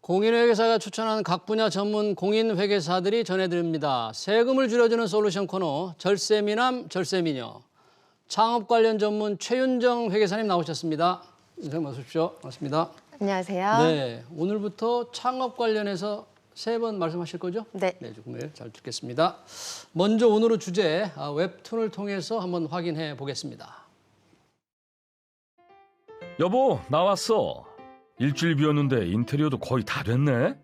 공인회계사가 추천한 각 분야 전문 공인회계사들이 전해드립니다. 세금을 줄여주는 솔루션 코너 절세미남 절세미녀. 창업 관련 전문 최윤정 회계사님 나오셨습니다. 선생님 어서 오십시오. 반갑습니다. 안녕하세요. 네, 오늘부터 창업 관련해서 3번 말씀하실 거죠? 네. 네, 조금 잘 듣겠습니다. 먼저 오늘의 주제 웹툰을 통해서 한번 확인해 보겠습니다. 여보, 나왔어. 일주일 비웠는데 인테리어도 거의 다 됐네.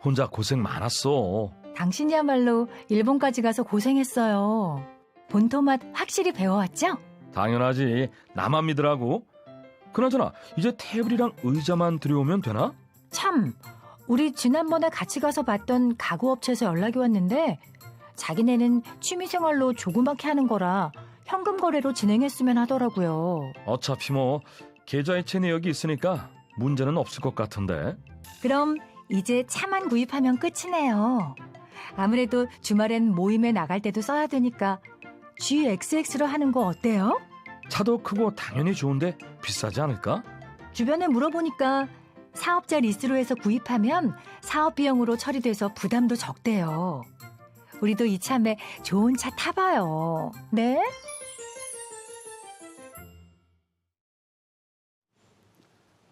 혼자 고생 많았어. 당신이야말로 일본까지 가서 고생했어요. 본토 맛 확실히 배워왔죠? 당연하지. 나만 믿으라고. 그나저나 이제 테이블이랑 의자만 들여오면 되나? 참, 우리 지난번에 같이 가서 봤던 가구업체에서 연락이 왔는데 자기네는 취미생활로 조그맣게 하는 거라 현금 거래로 진행했으면 하더라고요. 어차피 뭐 계좌이체 내역이 있으니까 문제는 없을 것 같은데. 그럼 이제 차만 구입하면 끝이네요. 아무래도 주말엔 모임에 나갈 때도 써야 되니까 GXX로 하는 거 어때요? 차도 크고 당연히 좋은데 비싸지 않을까? 주변에 물어보니까 사업자 리스로 해서 구입하면 사업 비용으로 처리돼서 부담도 적대요. 우리도 이참에 좋은 차 타봐요. 네?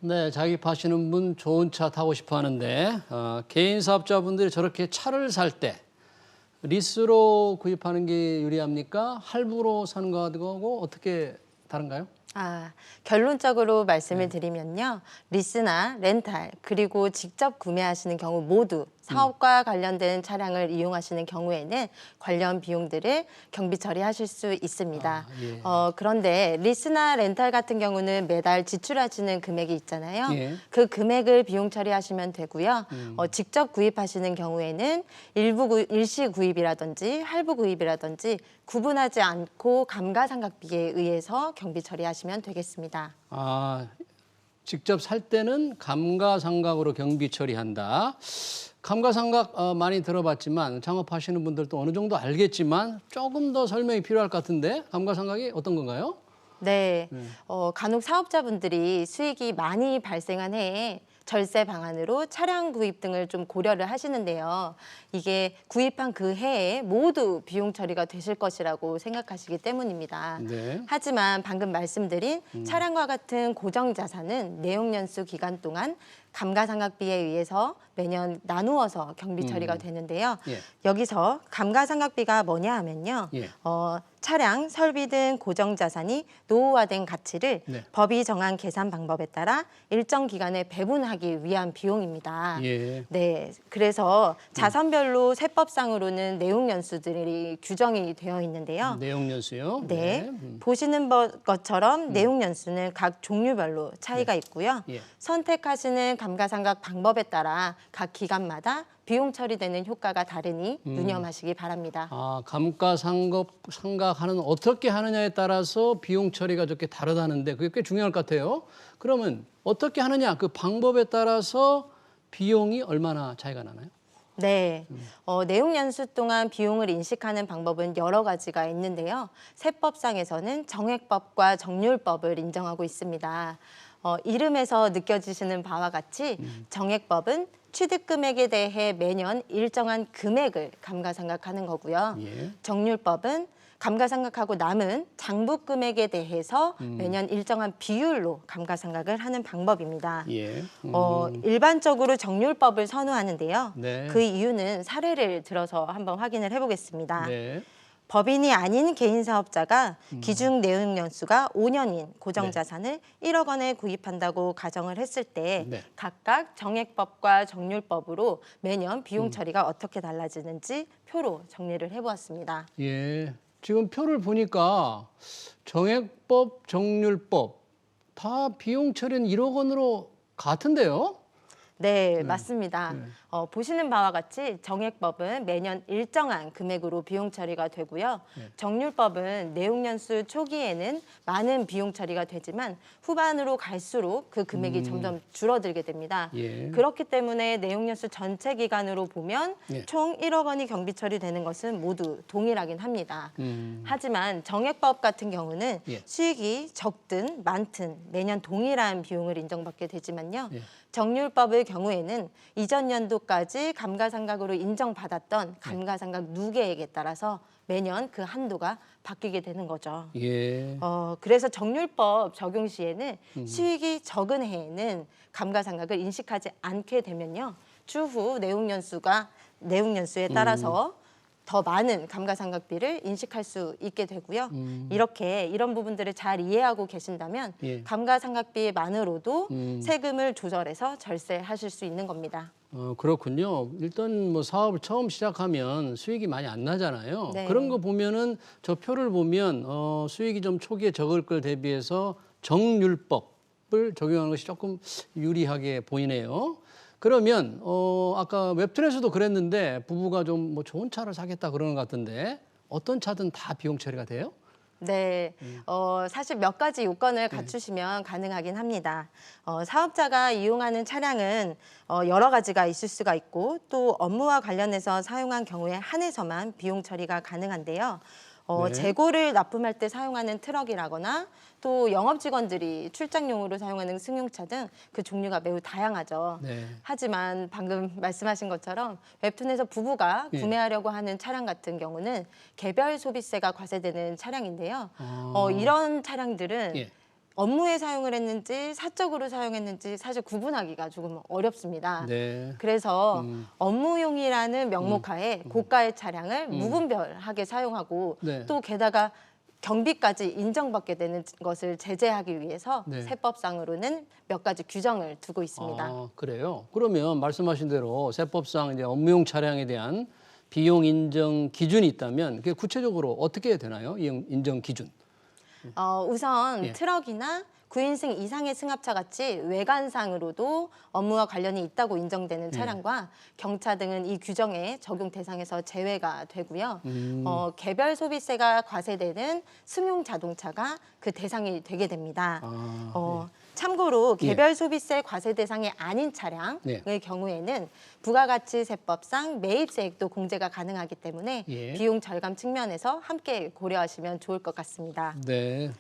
네, 자기 파시는 분 좋은 차 타고 싶어 하는데 개인 사업자분들이 저렇게 차를 살 때 리스로 구입하는 게 유리합니까? 할부로 사는 거하고 어떻게 다른가요? 결론적으로 말씀을 드리면요. 리스나 렌탈 그리고 직접 구매하시는 경우 모두 사업과 관련된 차량을 이용하시는 경우에는 관련 비용들을 경비 처리하실 수 있습니다. 예. 그런데 리스나 렌탈 같은 경우는 매달 지출하시는 금액이 있잖아요. 예. 그 금액을 비용 처리하시면 되고요. 직접 구입하시는 경우에는 일시 구입이라든지 할부 구입이라든지 구분하지 않고 감가상각비에 의해서 경비 처리하시면 되겠습니다. 직접 살 때는 감가상각으로 경비 처리한다. 감가상각 많이 들어봤지만 창업하시는 분들도 어느 정도 알겠지만 조금 더 설명이 필요할 것 같은데 감가상각이 어떤 건가요? 네, 간혹 사업자분들이 수익이 많이 발생한 해에 절세 방안으로 차량 구입 등을 좀 고려를 하시는데요. 이게 구입한 그 해에 모두 비용 처리가 되실 것이라고 생각하시기 때문입니다. 네. 하지만 방금 말씀드린 차량과 같은 고정 자산은 내용연수 기간 동안 감가상각비에 의해서 매년 나누어서 경비 처리가 되는데요. 예. 여기서 감가상각비가 뭐냐 하면요. 예. 차량, 설비 등 고정 자산이 노후화된 가치를 네. 법이 정한 계산 방법에 따라 일정 기간에 배분하기 위한 비용입니다. 예. 네, 그래서 자산별로 세법상으로는 내용 연수들이 규정이 되어 있는데요. 내용 연수요. 네, 보시는 것처럼 내용 연수는 각 종류별로 차이가 있고요. 예. 선택하시는 감가상각 방법에 따라 각 기간마다 비용 처리되는 효과가 다르니 유념하시기 바랍니다. 감가상각하는 어떻게 하느냐에 따라서 비용 처리가 저렇게 다르다는데 그게 꽤 중요할 것 같아요. 그러면 어떻게 하느냐 그 방법에 따라서 비용이 얼마나 차이가 나나요? 네, 내용 연수 동안 비용을 인식하는 방법은 여러 가지가 있는데요. 세법상에서는 정액법과 정률법을 인정하고 있습니다. 이름에서 느껴지시는 바와 같이 정액법은 취득금액에 대해 매년 일정한 금액을 감가상각하는 거고요. 예. 정률법은 감가상각하고 남은 장부금액에 대해서 매년 일정한 비율로 감가상각을 하는 방법입니다. 예. 일반적으로 정률법을 선호하는데요. 네. 그 이유는 사례를 들어서 한번 확인을 해보겠습니다. 네. 법인이 아닌 개인 사업자가 기준 내용 연수가 5년인 고정 네. 자산을 1억 원에 구입한다고 가정을 했을 때 네. 각각 정액법과 정률법으로 매년 비용 처리가 어떻게 달라지는지 표로 정리를 해보았습니다. 예. 지금 표를 보니까 정액법, 정률법 다 비용 처리는 1억 원으로 같은데요? 네, 맞습니다. 보시는 바와 같이 정액법은 매년 일정한 금액으로 비용 처리가 되고요. 정률법은 내용 연수 초기에는 많은 비용 처리가 되지만 후반으로 갈수록 그 금액이 점점 줄어들게 됩니다. 예. 그렇기 때문에 내용 연수 전체 기간으로 보면 예. 총 1억 원이 경비 처리되는 것은 모두 동일하긴 합니다. 음. 하지만 정액법 같은 경우는 예. 수익이 적든 많든 매년 동일한 비용을 인정받게 되지만요. 예. 정률법의 경우에는 이전 연도까지 감가상각으로 인정받았던 감가상각 누계액에 따라서 매년 그 한도가 바뀌게 되는 거죠. 예. 그래서 정률법 적용 시에는 수익이 적은 해에는 감가상각을 인식하지 않게 되면요. 추후 내용연수에 따라서 더 많은 감가상각비를 인식할 수 있게 되고요. 이렇게 이런 부분들을 잘 이해하고 계신다면 예. 감가상각비만으로도 세금을 조절해서 절세하실 수 있는 겁니다. 그렇군요. 일단 뭐 사업을 처음 시작하면 수익이 많이 안 나잖아요. 네. 그런 거 보면은 저 표를 보면 수익이 좀 초기에 적을 걸 대비해서 정률법을 적용하는 것이 조금 유리하게 보이네요. 그러면 아까 웹툰에서도 그랬는데 부부가 좀 뭐 좋은 차를 사겠다 그러는 것 같은데 어떤 차든 다 비용 처리가 돼요? 네, 사실 몇 가지 요건을 갖추시면 가능하긴 합니다. 사업자가 이용하는 차량은 여러 가지가 있을 수가 있고 또 업무와 관련해서 사용한 경우에 한해서만 비용 처리가 가능한데요. 네. 재고를 납품할 때 사용하는 트럭이라거나 또 영업 직원들이 출장용으로 사용하는 승용차 등 그 종류가 매우 다양하죠. 네. 하지만 방금 말씀하신 것처럼 웹툰에서 부부가 예. 구매하려고 하는 차량 같은 경우는 개별 소비세가 과세되는 차량인데요. 아. 이런 차량들은 예. 업무에 사용을 했는지 사적으로 사용했는지 사실 구분하기가 조금 어렵습니다. 네. 그래서 업무용이라는 명목하에 고가의 차량을 무분별하게 사용하고 네. 또 게다가 경비까지 인정받게 되는 것을 제재하기 위해서 네. 세법상으로는 몇 가지 규정을 두고 있습니다. 아, 그래요? 그러면 말씀하신 대로 세법상 이제 업무용 차량에 대한 비용 인정 기준이 있다면 그게 구체적으로 어떻게 되나요? 이 인정 기준. 우선 예. 트럭이나 9인승 이상의 승합차 같이 외관상으로도 업무와 관련이 있다고 인정되는 차량과 경차 등은 이 규정의 적용 대상에서 제외가 되고요. 개별 소비세가 과세되는 승용 자동차가 그 대상이 되게 됩니다. 참고로 개별 소비세 과세 대상이 아닌 차량의 네. 경우에는 부가가치세법상 매입세액도 공제가 가능하기 때문에 예. 비용 절감 측면에서 함께 고려하시면 좋을 것 같습니다. 네.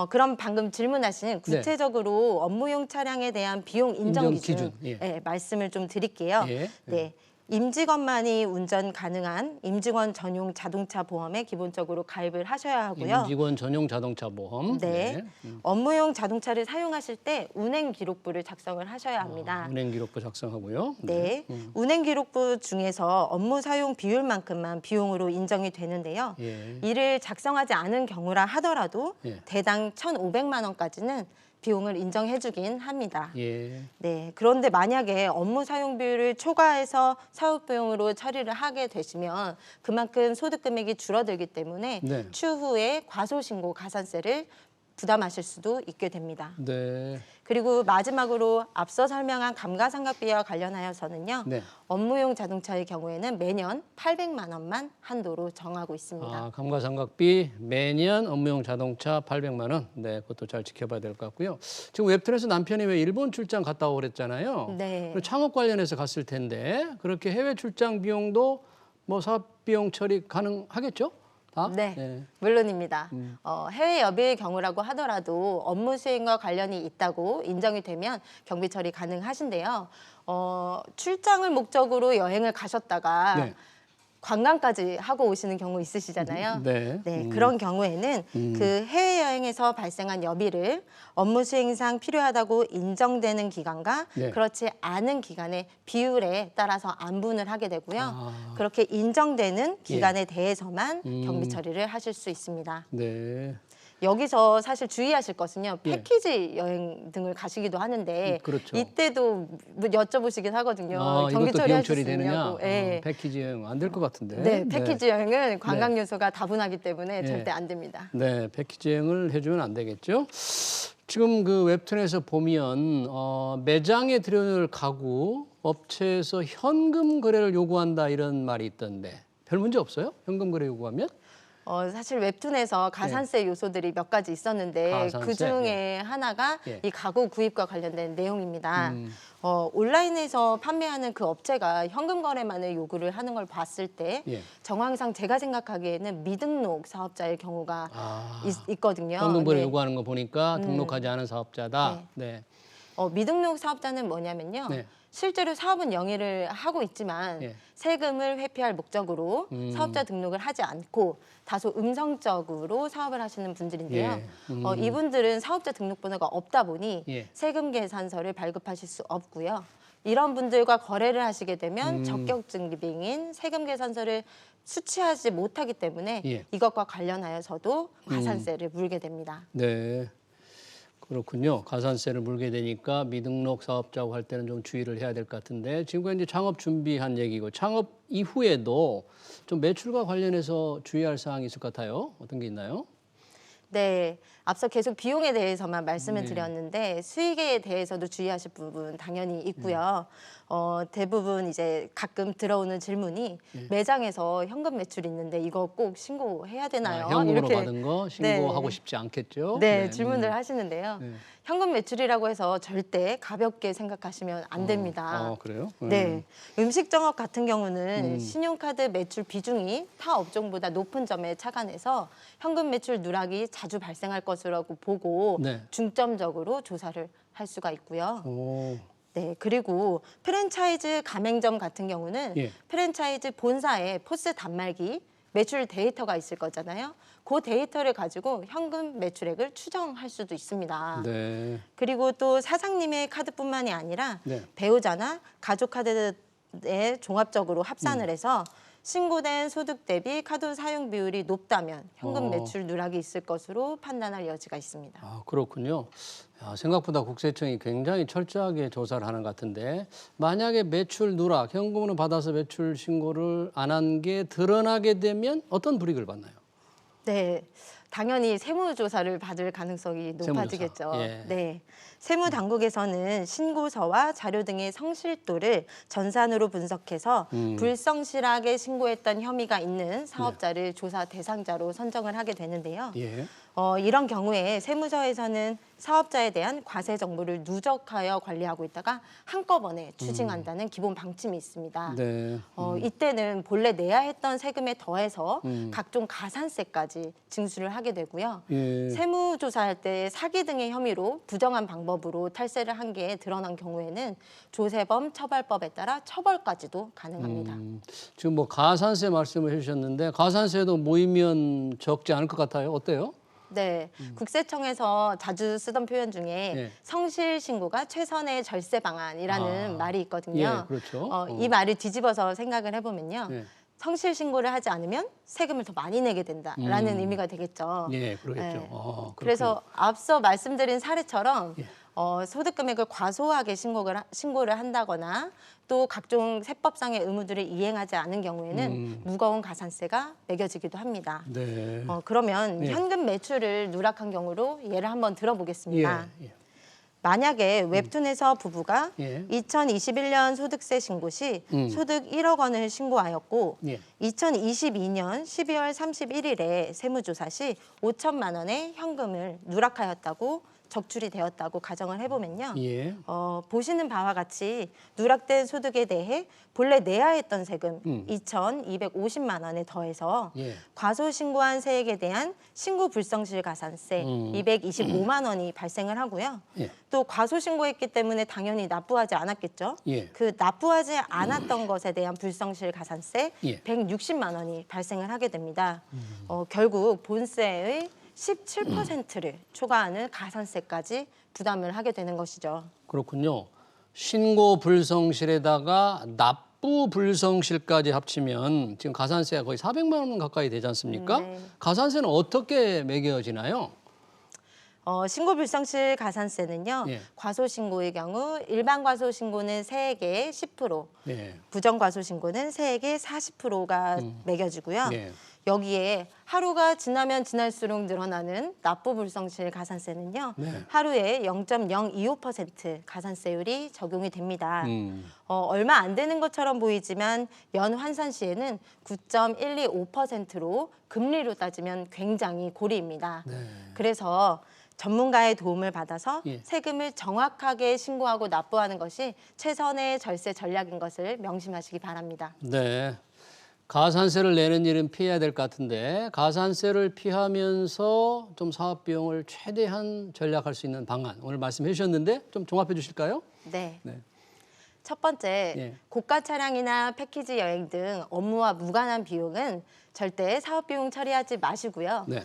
그럼 방금 질문하신 구체적으로 업무용 차량에 대한 비용 인정 기준, 예. 네, 말씀을 좀 드릴게요. 예. 네. 임직원만이 운전 가능한 임직원 전용 자동차 보험에 기본적으로 가입을 하셔야 하고요. 임직원 전용 자동차 보험. 네. 업무용 자동차를 사용하실 때 운행 기록부를 작성을 하셔야 합니다. 운행 기록부 작성하고요. 네. 운행 기록부 중에서 업무 사용 비율만큼만 비용으로 인정이 되는데요. 예. 이를 작성하지 않은 경우라 하더라도 예. 대당 1,500만 원까지는 비용을 인정해주긴 합니다. 예. 네. 그런데 만약에 업무 사용 비율을 초과해서 사업 비용으로 처리를 하게 되시면 그만큼 소득 금액이 줄어들기 때문에 네. 추후에 과소신고 가산세를 부담하실 수도 있게 됩니다. 네. 그리고 마지막으로 앞서 설명한 감가상각비와 관련하여서는요. 네. 업무용 자동차의 경우에는 매년 800만 원만 한도로 정하고 있습니다. 아, 감가상각비 매년 업무용 자동차 800만 원. 네, 그것도 잘 지켜봐야 될 것 같고요. 지금 웹툰에서 남편이 왜 일본 출장 갔다 오고 그랬잖아요. 네. 그리고 창업 관련해서 갔을 텐데 그렇게 해외 출장 비용도 뭐 사업 비용 처리 가능하겠죠? 다? 네, 물론입니다. 해외 여비의 경우라고 하더라도 업무 수행과 관련이 있다고 인정이 되면 경비 처리 가능하신데요. 출장을 목적으로 여행을 가셨다가 네. 관광까지 하고 오시는 경우 있으시잖아요. 네. 그런 경우에는 그 해외여행에서 발생한 여비를 업무 수행상 필요하다고 인정되는 기간과 네. 그렇지 않은 기간의 비율에 따라서 안분을 하게 되고요. 아. 그렇게 인정되는 기간에 대해서만 경비 처리를 하실 수 있습니다. 네. 여기서 사실 주의하실 것은요. 예. 패키지 여행 등을 가시기도 하는데 그렇죠. 이때도 뭐 여쭤보시긴 하거든요. 경비 이것도 비용 처리하실 수 처리되느냐? 있냐고. 예. 패키지 여행 안 될 것 같은데. 네, 패키지 여행은 관광 요소가 다분하기 때문에 절대 안 됩니다. 네, 패키지 여행을 해주면 안 되겠죠. 지금 그 웹툰에서 보면 매장에 들여놓을 가구 업체에서 현금 거래를 요구한다 이런 말이 있던데 별 문제 없어요? 현금 거래 요구하면? 사실 웹툰에서 가산세 요소들이 몇 가지 있었는데 가산세? 그 중에 하나가 예. 이 가구 구입과 관련된 내용입니다. 온라인에서 판매하는 그 업체가 현금 거래만을 요구를 하는 걸 봤을 때 예. 정황상 제가 생각하기에는 미등록 사업자의 경우가 아, 있거든요. 현금 거래 네. 요구하는 거 보니까 등록하지 않은 사업자다. 네. 미등록 사업자는 뭐냐면요. 네. 실제로 사업은 영위를 하고 있지만 예. 세금을 회피할 목적으로 사업자 등록을 하지 않고 다소 음성적으로 사업을 하시는 분들인데요. 예. 이분들은 사업자 등록번호가 없다 보니 예. 세금 계산서를 발급하실 수 없고요. 이런 분들과 거래를 하시게 되면 적격증빙인 세금 계산서를 수취하지 못하기 때문에 예. 이것과 관련하여서도 가산세를 물게 됩니다. 네. 그렇군요. 가산세를 물게 되니까 미등록 사업자고 할 때는 좀 주의를 해야 될 것 같은데 지금까지 이제 창업 준비한 얘기고 창업 이후에도 좀 매출과 관련해서 주의할 사항이 있을 것 같아요. 어떤 게 있나요? 네, 앞서 계속 비용에 대해서만 말씀을 네. 드렸는데 수익에 대해서도 주의하실 부분 당연히 있고요. 대부분 이제 가끔 들어오는 질문이 매장에서 현금 매출이 있는데 이거 꼭 신고해야 되나요? 현금으로 받은 거 신고하고 싶지 않겠죠? 네, 질문들 하시는데요. 네. 현금 매출이라고 해서 절대 가볍게 생각하시면 안 됩니다. 그래요? 네, 음식 정업 같은 경우는 신용카드 매출 비중이 타 업종보다 높은 점에 착안해서 현금 매출 누락이 자주 발생할 것이라고 보고 네. 중점적으로 조사를 할 수가 있고요. 오. 네, 그리고 프랜차이즈 가맹점 같은 경우는 예. 프랜차이즈 본사에 포스 단말기 매출 데이터가 있을 거잖아요. 그 데이터를 가지고 현금 매출액을 추정할 수도 있습니다. 네. 그리고 또 사장님의 카드뿐만이 아니라 네. 배우자나 가족 카드에 종합적으로 합산을 해서 신고된 소득 대비 카드 사용 비율이 높다면 현금 매출 누락이 있을 것으로 판단할 여지가 있습니다. 아, 그렇군요. 야, 생각보다 국세청이 굉장히 철저하게 조사를 하는 것 같은데 만약에 매출 누락, 현금으로 받아서 매출 신고를 안 한 게 드러나게 되면 어떤 불이익을 받나요? 네, 당연히 세무조사를 받을 가능성이 높아지겠죠. 세무조사. 예. 네, 세무당국에서는 신고서와 자료 등의 성실도를 전산으로 분석해서 불성실하게 신고했던 혐의가 있는 사업자를 조사 대상자로 선정을 하게 되는데요. 예. 이런 경우에 세무서에서는 사업자에 대한 과세 정보를 누적하여 관리하고 있다가 한꺼번에 추징한다는 기본 방침이 있습니다. 네. 이때는 본래 내야 했던 세금에 더해서 각종 가산세까지 징수를 하게 되고요. 예. 세무조사할 때 사기 등의 혐의로 부정한 방법으로 탈세를 한 게 드러난 경우에는 조세범 처벌법에 따라 처벌까지도 가능합니다. 지금 뭐 가산세 말씀을 해주셨는데 가산세도 모이면 적지 않을 것 같아요. 어때요? 네, 국세청에서 자주 쓰던 표현 중에 예. 성실 신고가 최선의 절세 방안이라는 말이 있거든요. 예, 그렇죠. 이 말을 뒤집어서 생각을 해보면요. 예. 성실 신고를 하지 않으면 세금을 더 많이 내게 된다라는 의미가 되겠죠. 예, 그러겠죠. 네. 그렇군요. 그래서 앞서 말씀드린 사례처럼 예. 소득 금액을 과소하게 신고를 한다거나 또 각종 세법상의 의무들을 이행하지 않은 경우에는 무거운 가산세가 매겨지기도 합니다. 네. 그러면 예. 현금 매출을 누락한 경우로 예를 한번 들어보겠습니다. 예. 만약에 웹툰에서 부부가 예. 2021년 소득세 신고 시 소득 1억 원을 신고하였고 예. 2022년 12월 31일에 세무조사 시 5천만 원의 현금을 누락하였다고 적출이 되었다고 가정을 해보면요. 예. 보시는 바와 같이 누락된 소득에 대해 본래 내야 했던 세금 2,250만 원에 더해서 예. 과소 신고한 세액에 대한 신고 불성실 가산세 225만 원이 발생을 하고요. 예. 또 과소 신고했기 때문에 당연히 납부하지 않았겠죠. 예. 그 납부하지 않았던 것에 대한 불성실 가산세 예. 160만 원이 발생을 하게 됩니다. 결국 본세의 17%를 초과하는 가산세까지 부담을 하게 되는 것이죠. 그렇군요. 신고 불성실에다가 납부 불성실까지 합치면 지금 가산세가 거의 400만 원 가까이 되지 않습니까? 네. 가산세는 어떻게 매겨지나요? 신고 불성실 가산세는요. 예. 과소 신고의 경우 일반 과소 신고는 세액의 10%, 네. 부정 과소 신고는 세액의 40%가 매겨지고요. 네. 여기에 하루가 지나면 지날수록 늘어나는 납부 불성실 가산세는요. 네. 하루에 0.025% 가산세율이 적용이 됩니다. 음. 얼마 안 되는 것처럼 보이지만 연 환산 시에는 9.125%로 금리로 따지면 굉장히 고리입니다. 네. 그래서 전문가의 도움을 받아서 예. 세금을 정확하게 신고하고 납부하는 것이 최선의 절세 전략인 것을 명심하시기 바랍니다. 네. 가산세를 내는 일은 피해야 될 것 같은데 가산세를 피하면서 좀 사업 비용을 최대한 절약할 수 있는 방안 오늘 말씀해 주셨는데 좀 종합해 주실까요? 네. 네. 첫 번째, 예. 고가 차량이나 패키지 여행 등 업무와 무관한 비용은 절대 사업 비용 처리하지 마시고요. 네.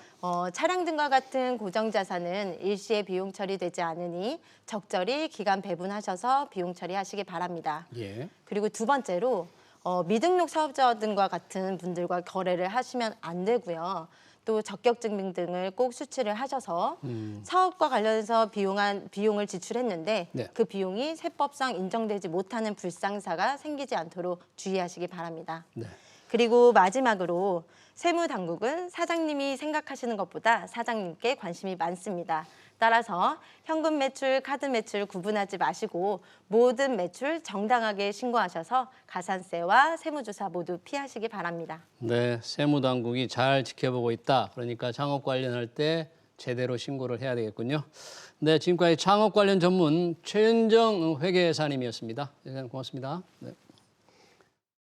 차량 등과 같은 고정 자산은 일시에 비용 처리되지 않으니 적절히 기간 배분하셔서 비용 처리하시기 바랍니다. 예. 그리고 두 번째로 미등록 사업자 등과 같은 분들과 거래를 하시면 안 되고요. 또 적격 증빙 등을 꼭 수치를 하셔서 사업과 관련해서 비용을 지출했는데 네. 그 비용이 세법상 인정되지 못하는 불상사가 생기지 않도록 주의하시기 바랍니다. 네. 그리고 마지막으로 세무당국은 사장님이 생각하시는 것보다 사장님께 관심이 많습니다. 따라서 현금 매출, 카드 매출 구분하지 마시고 모든 매출 정당하게 신고하셔서 가산세와 세무조사 모두 피하시기 바랍니다. 네, 세무당국이 잘 지켜보고 있다. 그러니까 창업 관련할 때 제대로 신고를 해야 되겠군요. 네, 지금까지 창업 관련 전문 최은정 회계사님이었습니다. 고맙습니다. 네.